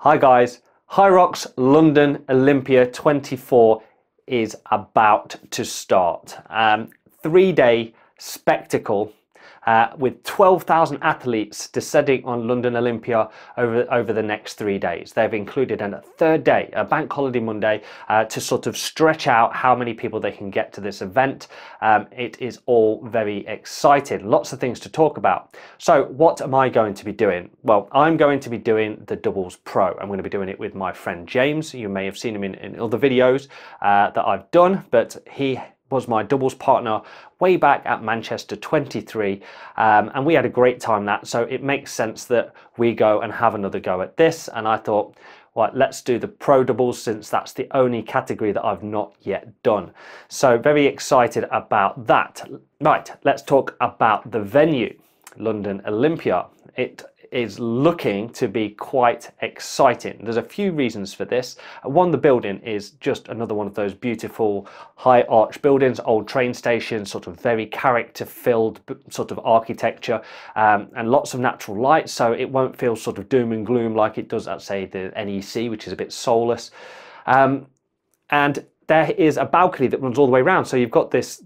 Hi guys, Hyrox London Olympia 24 is about to start. 3-day spectacle with 12,000 athletes descending on London Olympia over the next 3 days. They've included a third day, a bank holiday Monday, to sort of stretch out how many people they can get to this event. It is all very exciting. Lots of things to talk about. So what am I going to be doing? Well, I'm going to be doing the Doubles Pro. I'm going to be doing it with my friend James. You may have seen him in other videos that I've done, but he was my doubles partner way back at Manchester 23, and we had a great time that, so it makes sense that we go and have another go at this. And I thought, right, let's do the pro doubles, since that's the only category that I've not yet done. So very excited about that. Right, let's talk about the venue, London Olympia. It is looking to be quite exciting. There's a few reasons for this. One, the building is just another one of those beautiful high arch buildings, old train stations, sort of very character filled sort of architecture, and lots of natural light, so it won't feel sort of doom and gloom like it does at, say, the NEC, which is a bit soulless. And there is a balcony that runs all the way around, so you've got this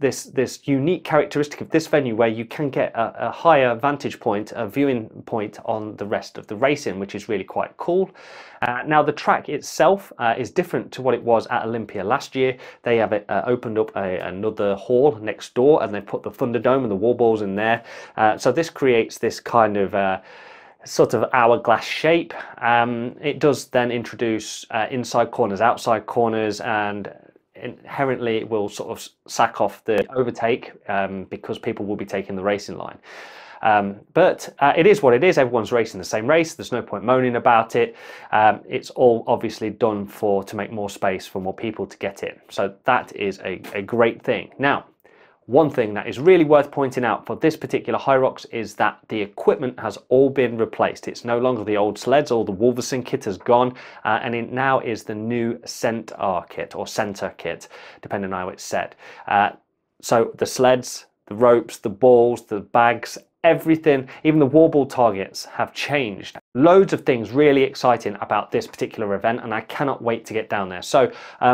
unique characteristic of this venue where you can get a higher vantage point, a viewing point on the rest of the racing, which is really quite cool. Now the track itself is different to what it was at Olympia last year. They have opened up another hall next door, and they put the Thunderdome and the wall balls in there. So this creates this kind of sort of hourglass shape. It does then introduce inside corners, outside corners, and inherently it will sort of sack off the overtake because people will be taking the racing line. But it is what it is. Everyone's racing the same race. There's no point moaning about it. It's all obviously done to make more space for more people to get in. So that is a great thing. Now, one thing that is really worth pointing out for this particular Hyrox is that the equipment has all been replaced. It's no longer the old sleds. All the Wolverson kit has gone, and it now is the new Centaur kit, or Center kit, depending on how it's said. So the sleds, the ropes, the balls, the bags, everything, even the wall ball targets have changed. Loads of things really exciting about this particular event, and I cannot wait to get down there. So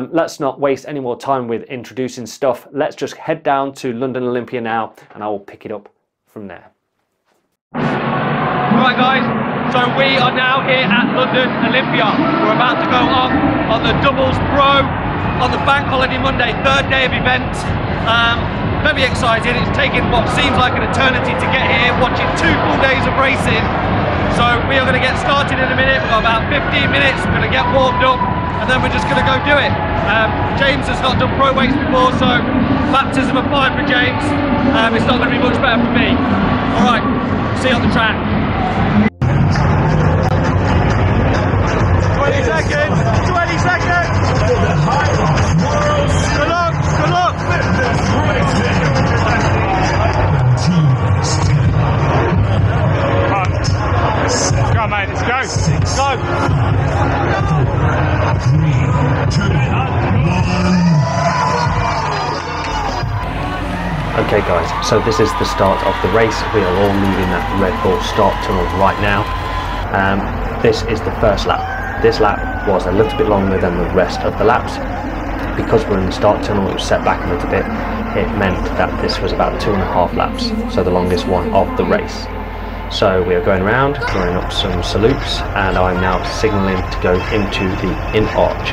let's not waste any more time with introducing stuff. Let's just head down to London Olympia now, and I will pick it up from there. Right guys, so we are now here at London Olympia. We're about to go on the Doubles Pro on the bank holiday Monday, third day of event. Very excited. It's taken what seems like an eternity to get here, watching 2 full days of racing. So we are going to get started in a minute. We've got about 15 minutes. We're going to get warmed up, and then we're just going to go do it. James has not done pro weights before, so baptism of fire for James. It's not going to be much better for me. All right, see you on the track. 20 seconds. 20 seconds. Good luck. Good luck. Let's go, mate, let's go. Go. 3, 2, 1. Okay guys, so this is the start of the race. We are all leaving that Red Bull start tunnel right now. This is the first lap. This lap was a little bit longer than the rest of the laps. Because we're in the start tunnel, it was set back a little bit. It meant that this was about 2.5 laps, so the longest one of the race. So we are going around, drawing up some salutes, and I'm now signalling to go into the in-arch,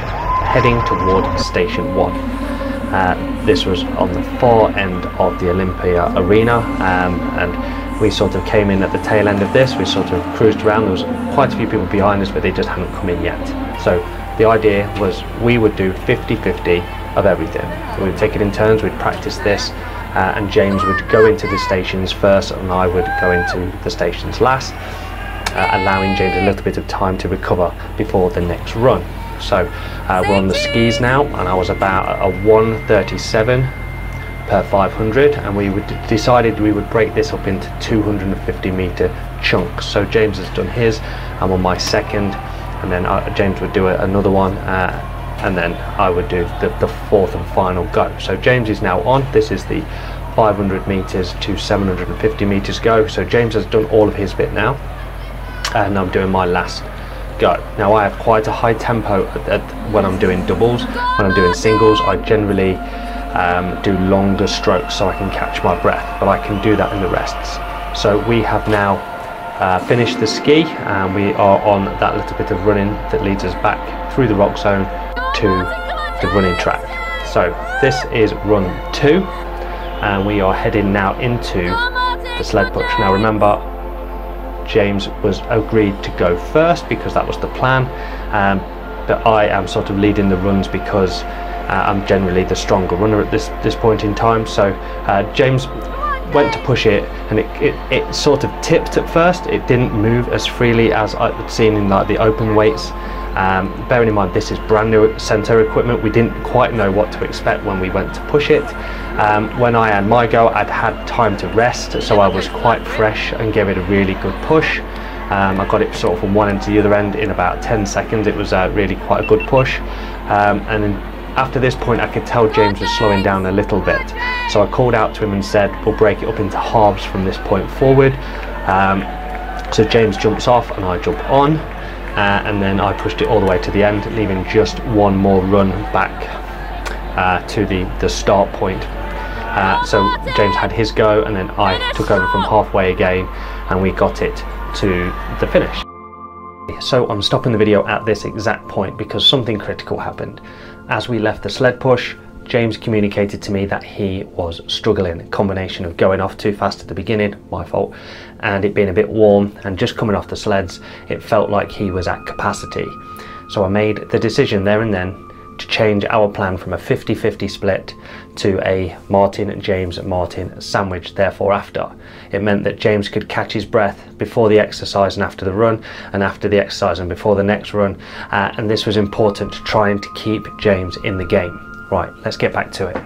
heading toward Station 1. This was on the far end of the Olympia arena, and we sort of came in at the tail end of this. We sort of cruised around. There was quite a few people behind us, but they just hadn't come in yet. So the idea was we would do 50-50 of everything. We'd take it in turns, we'd practice this, and James would go into the stations first, and I would go into the stations last, allowing James a little bit of time to recover before the next run. So we're on the skis now, and I was about a 1:37 per 500, and we decided we would break this up into 250-meter chunks. So James has done his, I'm on my second, and then James would do another one, and then I would do the fourth and final go. So James is now on. This is the 500 meters to 750 meters go. So James has done all of his bit now, and I'm doing my last go. Now I have quite a high tempo when I'm doing doubles. When I'm doing singles, I generally do longer strokes so I can catch my breath, but I can do that in the rests. So we have now finished the ski, and we are on that little bit of running that leads us back through the rock zone to the running track. So this is run 2, and we are heading now into the sled push. Now remember, James was agreed to go first because that was the plan, but I am sort of leading the runs because I'm generally the stronger runner at this point in time. So James went to push it, and it sort of tipped at first. It didn't move as freely as I'd seen in like the open weights. Bearing in mind this is brand new center equipment, we didn't quite know what to expect when we went to push it. When I had my go, I'd had time to rest, so I was quite fresh and gave it a really good push. I got it sort of from one end to the other end in about 10 seconds. It was really quite a good push, and then after this point I could tell James was slowing down a little bit, so I called out to him and said we'll break it up into halves from this point forward. So James jumps off and I jump on, and then I pushed it all the way to the end, leaving just one more run back to the start point. So James had his go, and then I took over from halfway again, and we got it to the finish. So I'm stopping the video at this exact point because something critical happened. As we left the sled push, James communicated to me that he was struggling. A combination of going off too fast at the beginning, my fault, and it being a bit warm, and just coming off the sleds, it felt like he was at capacity. So I made the decision there and then to change our plan from a 50-50 split to a James-Martin sandwich therefore after. It meant that James could catch his breath before the exercise and after the run, and after the exercise and before the next run, and this was important to trying to keep James in the game. Right, let's get back to it.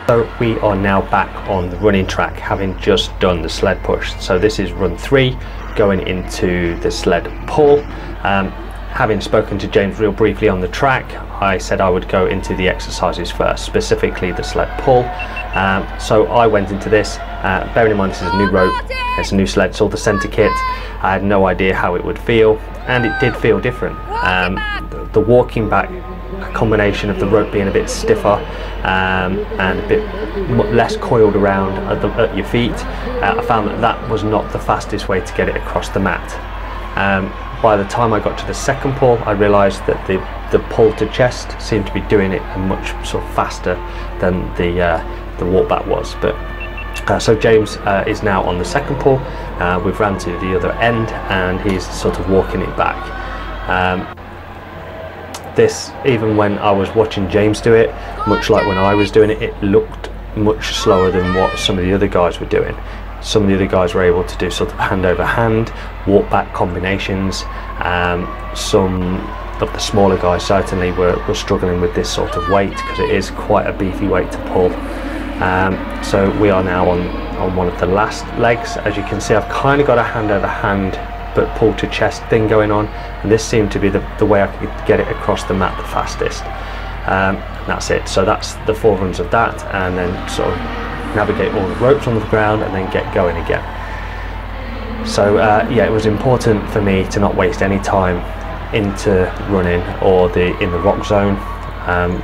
So we are now back on the running track, having just done the sled push. So this is run 3, going into the sled pull. Having spoken to James real briefly on the track, I said I would go into the exercises first, specifically the sled pull. So I went into this, bearing in mind this is a new rope, it's a new sled, it's all the center kit. I had no idea how it would feel, and it did feel different. The walking back, a combination of the rope being a bit stiffer and a bit less coiled around at your feet, I found that was not the fastest way to get it across the mat. By the time I got to the second pull, I realised that the pull to chest seemed to be doing it much sort of faster than the walk back was. But so James is now on the second pull. We've ran to the other end, and he's sort of walking it back. This, even when I was watching James do it, much like when I was doing it, it looked much slower than what some of the other guys were doing. Some of the other guys were able to do sort of hand over hand, walk back combinations. Some of the smaller guys certainly were struggling with this sort of weight because it is quite a beefy weight to pull. So we are now on one of the last legs. As you can see, I've kind of got a hand over hand but pull to chest thing going on, and this seemed to be the way I could get it across the mat the fastest. That's it. So that's the 4 runs of that, and then sort of navigate all the ropes on the ground and then get going again. So yeah, it was important for me to not waste any time into running or in the rock zone.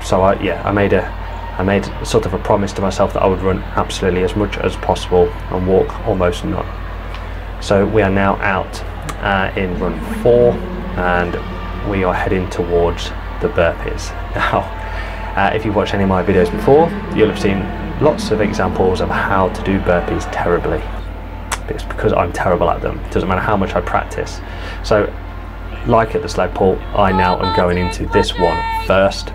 So I made sort of a promise to myself that I would run absolutely as much as possible and walk almost none. So we are now out in run 4, and we are heading towards the burpees. Now, if you've watched any of my videos before, you'll have seen lots of examples of how to do burpees terribly. It's because I'm terrible at them. It doesn't matter how much I practice. So, like at the sled pull, I now am going into this one first.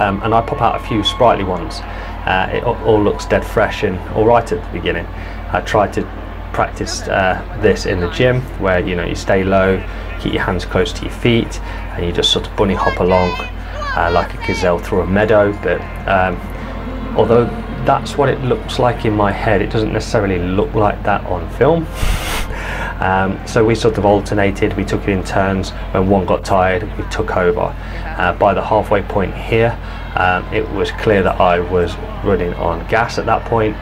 And I pop out a few sprightly ones. It all looks dead fresh and alright at the beginning. I tried to practice this in the gym, where you stay low, keep your hands close to your feet, and you just sort of bunny hop along like a gazelle through a meadow. But although that's what it looks like in my head, it doesn't necessarily look like that on film. So we sort of alternated, we took it in turns. When one got tired, we took over. By the halfway point here, it was clear that I was running on gas at that point.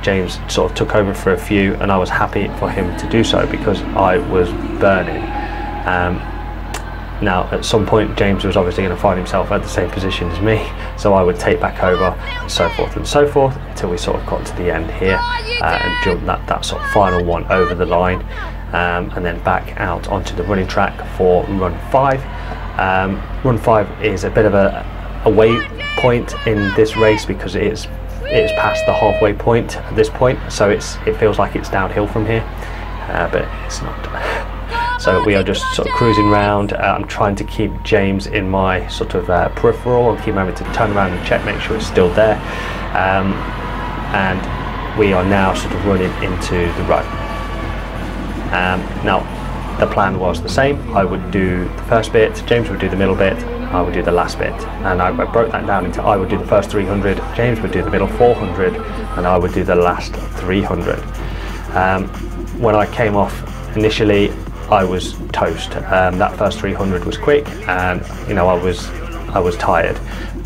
James sort of took over for a few, and I was happy for him to do so because I was burning. Now at some point James was obviously going to find himself at the same position as me, so I would take back over and so forth until we sort of got to the end here and jumped that sort of final one over the line, and then back out onto the running track for run 5. Run 5 is a bit of a way point in this race because it's past the halfway point at this point, so it feels like it's downhill from here, but it's not. So we are just sort of cruising around. I'm trying to keep James in my sort of peripheral and keep having to turn around and check, make sure it's still there. And we are now sort of running into the run. Now the plan was the same. I would do the first bit, James would do the middle bit, I would do the last bit, and I broke that down into I would do the first 300, James would do the middle 400, and I would do the last 300. When I came off initially, I was toast. That first 300 was quick, and you know, I was tired,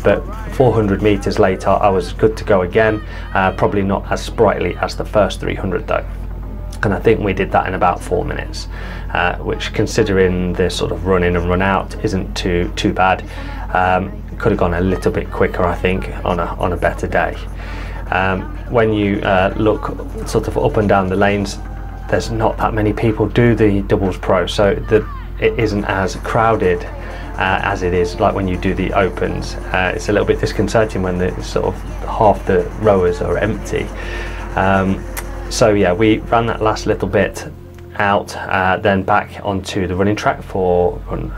but 400 meters later I was good to go again. Probably not as sprightly as the first 300 though, and I think we did that in about 4 minutes, which, considering this sort of run in and run out, isn't too bad. Could have gone a little bit quicker, I think, on a better day. When you look sort of up and down the lanes, there's not that many people do the doubles pro, so it isn't as crowded as it is like when you do the opens. It's a little bit disconcerting when the sort of half the rowers are empty. So yeah, we ran that last little bit out, then back onto the running track for run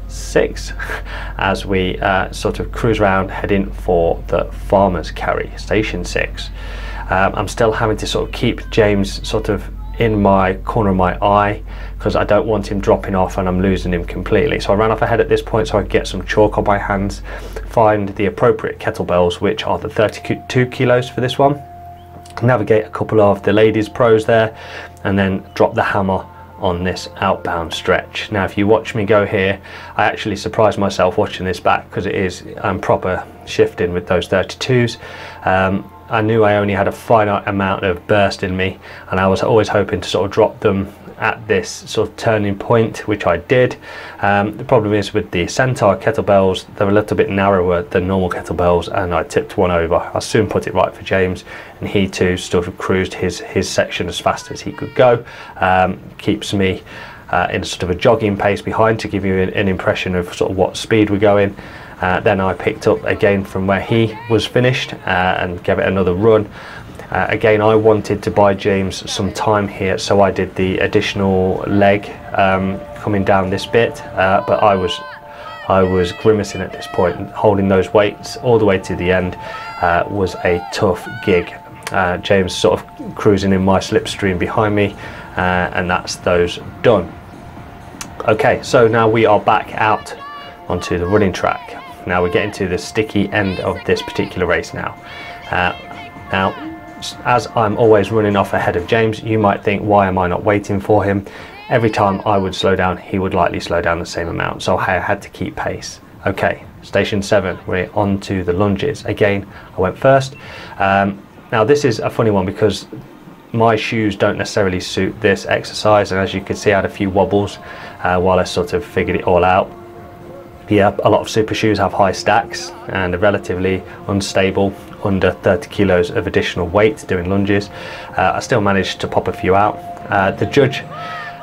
6 as we sort of cruise around heading for the farmers carry, station 6. I'm still having to sort of keep James sort of in my corner of my eye because I don't want him dropping off and I'm losing him completely. So I ran off ahead at this point so I could get some chalk on my hands, find the appropriate kettlebells, which are the 32 kilos for this one, navigate a couple of the ladies pros there, and then drop the hammer on this outbound stretch. Now if you watch me go here, I actually surprised myself watching this back because it is proper shifting with those 32s. I knew I only had a finite amount of burst in me, and I was always hoping to sort of drop them at this sort of turning point, which I did. The problem is with the Centaur kettlebells, they're a little bit narrower than normal kettlebells, and I tipped one over. I soon put it right for James, and he too sort of cruised his section as fast as he could go. Keeps me in sort of a jogging pace behind to give you an impression of sort of what speed we're going. Then I picked up again from where he was finished and gave it another run. Again, I wanted to buy James some time here, so I did the additional leg coming down this bit, but I was grimacing at this point. Holding those weights all the way to the end was a tough gig. James sort of cruising in my slipstream behind me, and that's those done. Okay, so now we are back out onto the running track. Now we're getting to the sticky end of this particular race now. Now, as I'm always running off ahead of James, you might think, why am I not waiting for him? Every time I would slow down, he would likely slow down the same amount, so I had to keep pace. Okay, station 7, we're on to the lunges. Again, I went first. Now this is a funny one because my shoes don't necessarily suit this exercise, and as you can see I had a few wobbles while I sort of figured it all out. Yeah, a lot of super shoes have high stacks and are relatively unstable, under 30 kilos of additional weight doing lunges. I still managed to pop a few out. The judge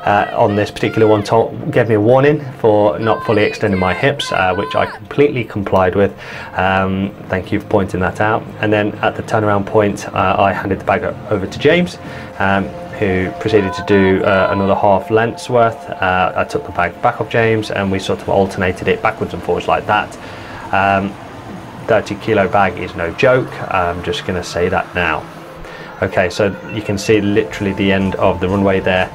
on this particular one gave me a warning for not fully extending my hips, which I completely complied with. Thank you for pointing that out. And then at the turnaround point, I handed the bag over to James, who proceeded to do another half length's worth. I took the bag back off James and we sort of alternated it backwards and forwards like that. 30 kilo bag is no joke, I'm just going to say that now. Okay, so you can see literally the end of the runway there.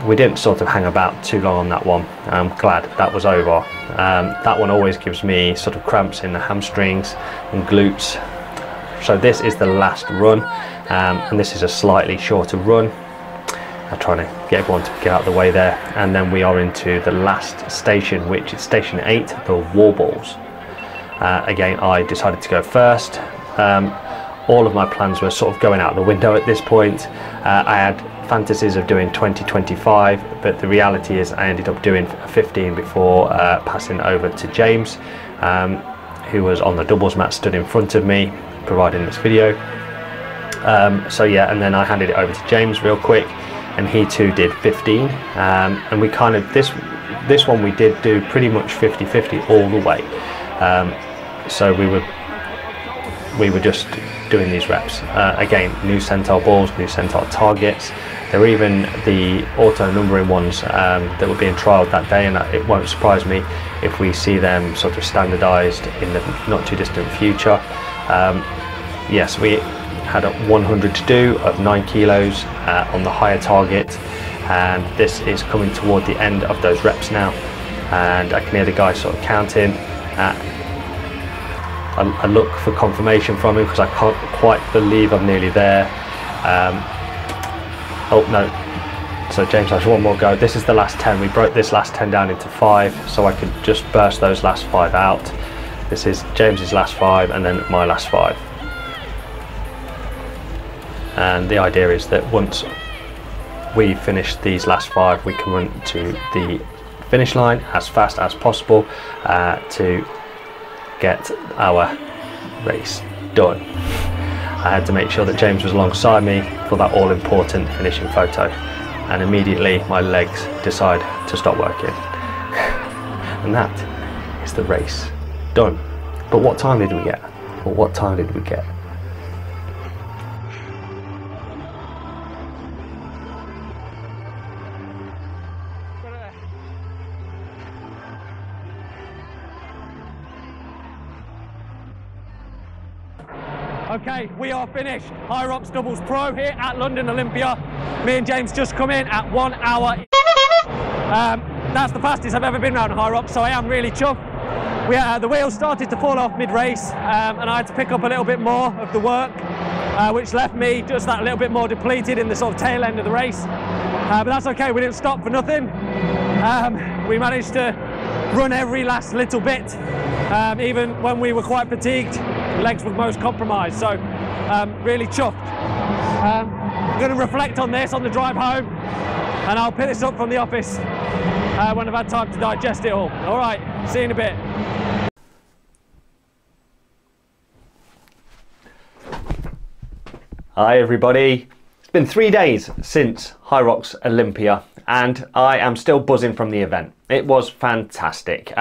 We didn't sort of hang about too long on that one. I'm glad that was over. That one always gives me sort of cramps in the hamstrings and glutes. So this is the last run, and this is a slightly shorter run. I'm trying to get everyone to get out of the way there, and then we are into the last station, which is station 8, the wall balls. Again, I decided to go first. all of my plans were sort of going out the window at this point. I had fantasies of doing 20-25, but the reality is I ended up doing 15 before passing over to James, who was on the doubles mat stood in front of me providing this video. So yeah, and then I handed it over to James real quick, and he too did 15, and we kind of this one we did do pretty much 50-50 all the way. So we were just doing these reps. Again, new centile balls, new centile targets. There were even the auto numbering ones that were being trialled that day, and it won't surprise me if we see them sort of standardized in the not too distant future. Yes, we had a 100 to do of 9 kilos on the higher target, and this is coming toward the end of those reps now, and I can hear the guy sort of counting. I look for confirmation from him because I can't quite believe I'm nearly there. Oh no, so James has one more go. This is the last 10. We broke this last 10 down into 5, so I could just burst those last 5 out. This is James's last 5 and then my last 5. And the idea is that once we finish these last 5, we can run to the finish line as fast as possible to get our race done. I had to make sure that James was alongside me for that all-important finishing photo, and immediately my legs decide to stop working. And that is the race done. But what time did we get? Or what time did we get? Okay, we are finished. Hyrox Doubles Pro here at London Olympia. Me and James just come in at 1 hour. That's the fastest I've ever been around Hyrox, so I am really chuffed. The wheels started to fall off mid-race, and I had to pick up a little bit more of the work, which left me just that little bit more depleted in the sort of tail end of the race. But that's okay, we didn't stop for nothing. We managed to run every last little bit, even when we were quite fatigued. Legs were most compromised, so really chuffed. I'm going to reflect on this on the drive home, and I'll pick this up from the office when I've had time to digest it all. All right, see you in a bit. Hi everybody. It's been 3 days since Hyrox Olympia, and I am still buzzing from the event. It was fantastic.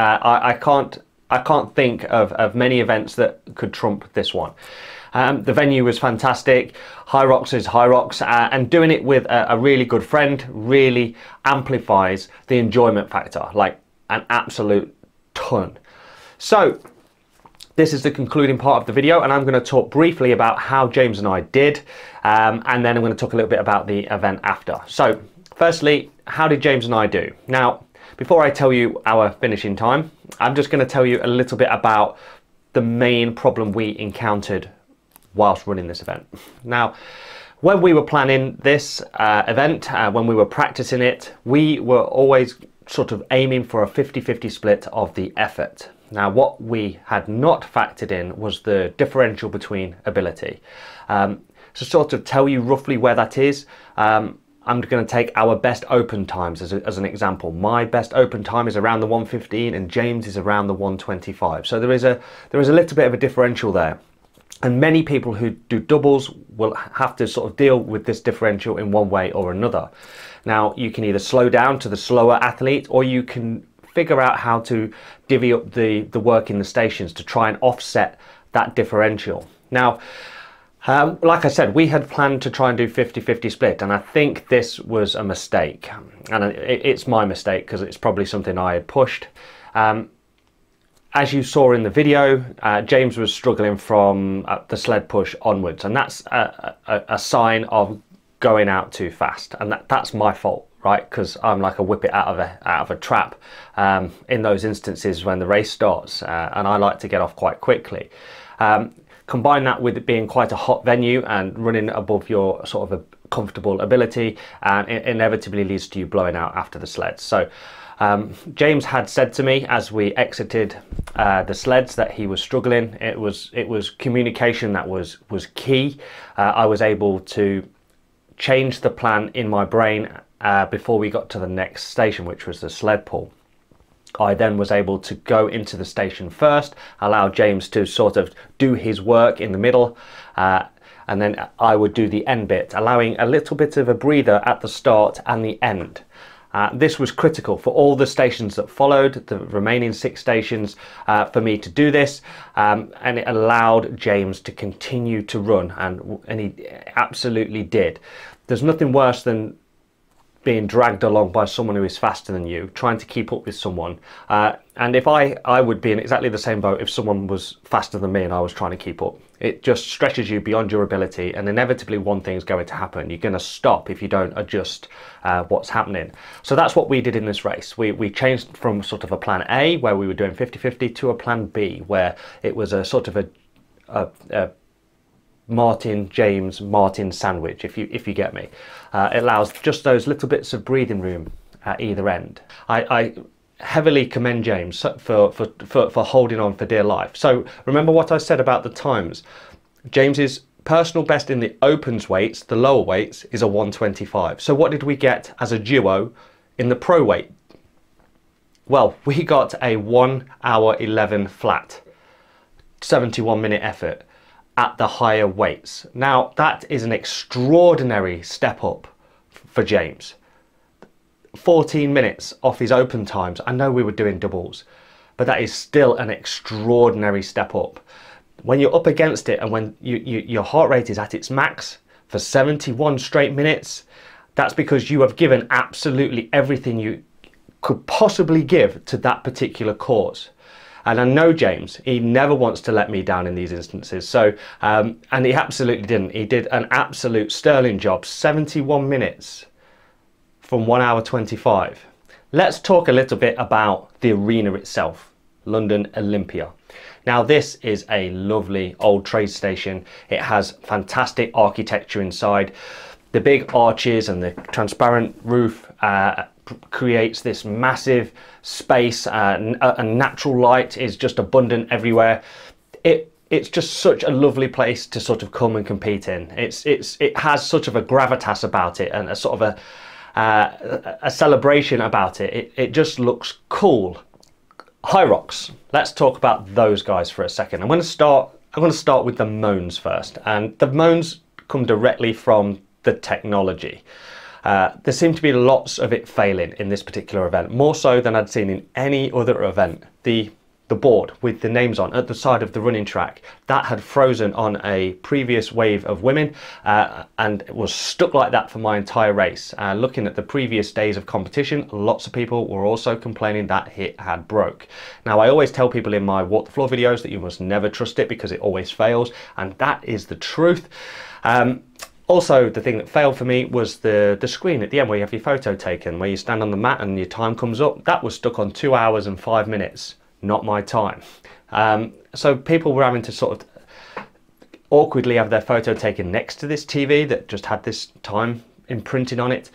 I can't think of many events that could trump this one. The venue was fantastic. Hyrox is Hyrox, and doing it with a really good friend really amplifies the enjoyment factor, like an absolute ton. So this is the concluding part of the video, and I'm going to talk briefly about how James and I did, and then I'm going to talk a little bit about the event after. So firstly, how did James and I do? Now, before I tell you our finishing time, I'm just going to tell you a little bit about the main problem we encountered whilst running this event. Now, when we were planning this event, when we were practicing it, we were always sort of aiming for a 50-50 split of the effort. Now, what we had not factored in was the differential between ability. So sort of tell you roughly where that is, I'm going to take our best open times as an example. My best open time is around the 1:15 and James is around the 1:25. So there is a little bit of a differential there. And many people who do doubles will have to sort of deal with this differential in one way or another. Now, you can either slow down to the slower athlete, or you can figure out how to divvy up the work in the stations to try and offset that differential. Now, like I said, we had planned to try and do 50-50 split, and I think this was a mistake. And it's my mistake because it's probably something I had pushed. As you saw in the video, James was struggling from the sled push onwards, and that's a sign of going out too fast, and that's my fault, right? Because I'm like a whip it out of a trap in those instances when the race starts, and I like to get off quite quickly. Combine that with it being quite a hot venue and running above your sort of a comfortable ability, and it inevitably leads to you blowing out after the sleds. So James had said to me as we exited the sleds that he was struggling. It was communication that was key. I was able to change the plan in my brain before we got to the next station, which was the sled pull. I then was able to go into the station first, allow James to sort of do his work in the middle, and then I would do the end bit, allowing a little bit of a breather at the start and the end. This was critical for all the stations that followed, the remaining 6 stations, for me to do this, and it allowed James to continue to run, and he absolutely did. There's nothing worse than being dragged along by someone who is faster than you, trying to keep up with someone. And if I would be in exactly the same boat if someone was faster than me and I was trying to keep up. It just stretches you beyond your ability, and inevitably one thing's going to happen. You're going to stop if you don't adjust what's happening. So that's what we did in this race. We changed from sort of a plan A, where we were doing 50-50, to a plan B, where it was a sort of a Martin, James, Martin sandwich, if you get me. It allows just those little bits of breathing room at either end. I heavily commend James for holding on for dear life. So remember what I said about the times. James's personal best in the opens weights, the lower weights, is a 125. So what did we get as a duo in the pro weight? Well, we got a 1 hour 11 flat, 71-minute effort at the higher weights. Now that is an extraordinary step up for James. 14 minutes off his open times. I know we were doing doubles, but that is still an extraordinary step up. When you're up against it and when your heart rate is at its max for 71 straight minutes, that's because you have given absolutely everything you could possibly give to that particular cause. And I know James, he never wants to let me down in these instances. So, and he absolutely didn't. He did an absolute sterling job, 71 minutes from 1 hour 25. Let's talk a little bit about the arena itself, London Olympia. Now this is a lovely old trade station. It has fantastic architecture inside. The big arches and the transparent roof creates this massive space, and natural light is just abundant everywhere. It's just such a lovely place to sort of come and compete in. It has such of a gravitas about it, and a sort of a celebration about it. It just looks cool. Hyrox. Let's talk about those guys for a second. I'm going to start with the moans first, and the moans come directly from the technology. There seemed to be lots of it failing in this particular event, more so than I'd seen in any other event. The board with the names on at the side of the running track, that had frozen on a previous wave of women, and it was stuck like that for my entire race. Looking at the previous days of competition, lots of people were also complaining that it had broke. Now I always tell people in my walk the floor videos that you must never trust it because it always fails, and that is the truth. Also, the thing that failed for me was the screen at the end where you have your photo taken, where you stand on the mat and your time comes up. That was stuck on 2 hours and 5 minutes. Not my time. So people were having to sort of awkwardly have their photo taken next to this TV that just had this time imprinted on it.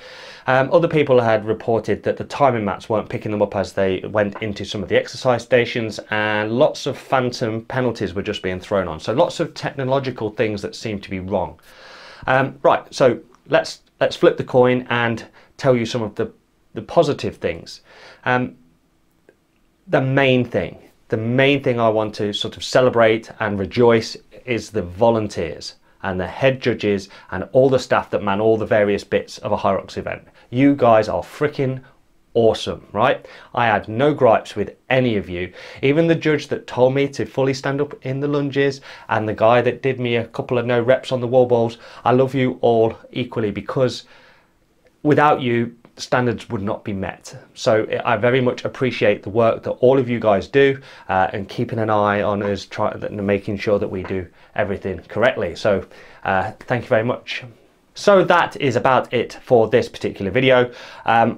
Other people had reported that the timing mats weren't picking them up as they went into some of the exercise stations, and lots of phantom penalties were just being thrown on. So lots of technological things that seemed to be wrong. Right, so let's flip the coin and tell you some of the positive things. The main thing I want to sort of celebrate and rejoice is the volunteers and the head judges and all the staff that man all the various bits of a Hyrox event. You guys are freaking awesome, right? I had no gripes with any of you. Even the judge that told me to fully stand up in the lunges, and the guy that did me a couple of no reps on the wall balls. I love you all equally, because without you, standards would not be met. So I very much appreciate the work that all of you guys do, and keeping an eye on us, making sure that we do everything correctly. So thank you very much. So that is about it for this particular video.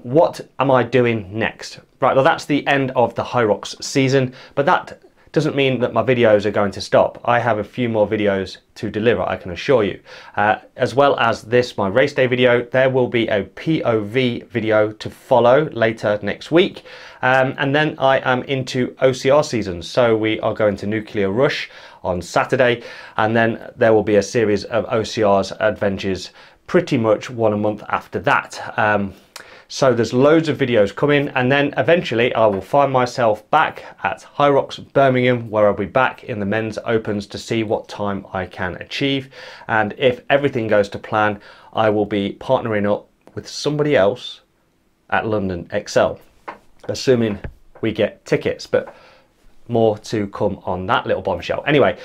What am I doing next? Right, well that's the end of the Hyrox season, but that doesn't mean that my videos are going to stop. I have a few more videos to deliver, I can assure you. As well as this, my race day video, there will be a POV video to follow later next week. And then I am into OCR season. So we are going to Nuclear Rush on Saturday, and then there will be a series of OCRs adventures pretty much one a month after that. So there's loads of videos coming, and then eventually I will find myself back at Hyrox Birmingham, where I'll be back in the men's opens to see what time I can achieve. And if everything goes to plan, I will be partnering up with somebody else at London XL, assuming we get tickets, but more to come on that little bombshell. Anyway,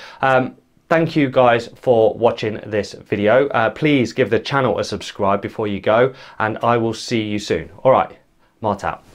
thank you guys for watching this video. Please give the channel a subscribe before you go, and I will see you soon. All right, Mart out.